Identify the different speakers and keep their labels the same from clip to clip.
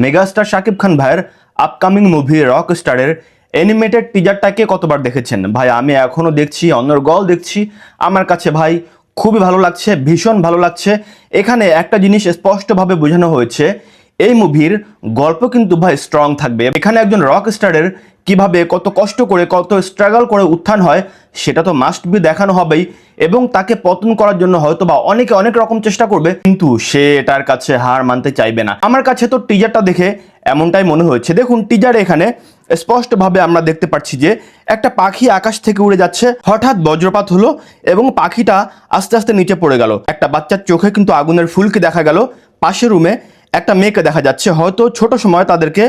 Speaker 1: Megastar Shakib Khan ভাইয়ের upcoming movie rock স্টারের animated টিজারটাকে কতবার দেখেছেন? ভাই আমি এখনও দেখছি, অনর্গল দেখছি। আমার কাছে ভাই খুবই ভালো লাগছে, ভীষণ ভালো লাগছে। এখানে একটা জিনিস স্পষ্টভাবে বোঝানো হয়েছে, এই মুভির গল্প কিন্তু ভাই স্ট্রং থাকবে। এখানে একজন রক স্টারের কিভাবে কত কষ্ট করে, কত স্ট্রাগল করে উত্থান হয় সেটা তো মাস্ট বি দেখানো হবেই। এবং তাকে পতন করার জন্য হয়তো বা অনেকে অনেক রকম চেষ্টা করবে, কিন্তু সে এটার কাছে হার মানতে চাইবে না। আমার কাছে তো টিজারটা দেখে এমনটাই মনে হয়েছে। দেখুন টিজারে এখানে স্পষ্টভাবে আমরা দেখতে পাচ্ছি যে একটা পাখি আকাশ থেকে উড়ে যাচ্ছে, হঠাৎ বজ্রপাত হলো এবং পাখিটা আস্তে আস্তে নিচে পড়ে গেল। একটা বাচ্চার চোখে কিন্তু আগুনের ফুলকি দেখা গেল। পাশের রুমে একটা মেয়েকে দেখা যাচ্ছে, হয়তো ছোট সময় তাদেরকে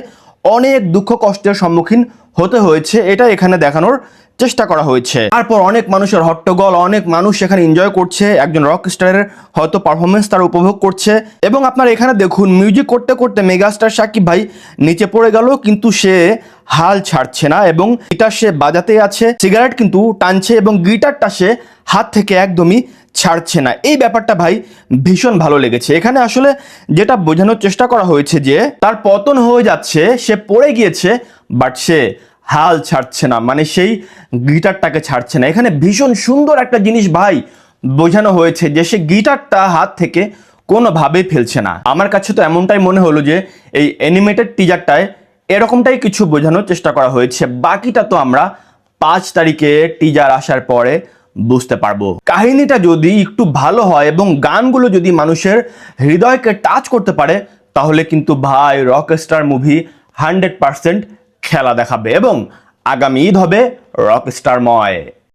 Speaker 1: অনেক দুঃখ কষ্টের সম্মুখীন হতে হয়েছে, এটা এখানে দেখানোর চেষ্টা করা হয়েছে। তারপর অনেক মানুষের হট্টগোল, অনেক মানুষ এখানে এনজয় করছে, একজন রক স্টারের হয়তো পারফরমেন্স তারা উপভোগ করছে। এবং আপনারা এখানে দেখুন মিউজিক করতে করতে মেগাস্টার শাকিব ভাই নিচে পড়ে গেল, কিন্তু সে হাল ছাড়ছে না এবং গিটার সে বাজাতে আছে, সিগারেট কিন্তু টানছে এবং গিটারটা সে হাত থেকে একদমই ছাড়ছে না। এই ব্যাপারটা ভাই ভীষণ ভালো লেগেছে। এখানে আসলে যেটা বোঝানোর চেষ্টা করা হয়েছে যে তার পতন হয়ে যাচ্ছে, সে পড়ে গিয়েছে, বাট সে হাল ছাড়ছে না, মানে সেই গিটারটাকে ছাড়ছে না। এখানে ভীষণ সুন্দর একটা জিনিস ভাই বোঝানো হয়েছে যে সে গিটারটা হাত থেকে কোনোভাবেই ফেলছে না। আমার কাছে তো এমনটাই মনে হলো যে এই অ্যানিমেটেড টিজারটায় এরকমটাই কিছু বোঝানোর চেষ্টা করা হয়েছে। বাকিটা তো আমরা 5 তারিখে টিজার আসার পরে বুঝতে পারবো। কাহিনীটা যদি একটু ভালো হয় এবং গানগুলো যদি মানুষের হৃদয়কে টাচ করতে পারে, তাহলে কিন্তু ভাই রকস্টার মুভি 100% খেলা দেখাবে এবং আগামী ঈদ হবে রকস্টারময়।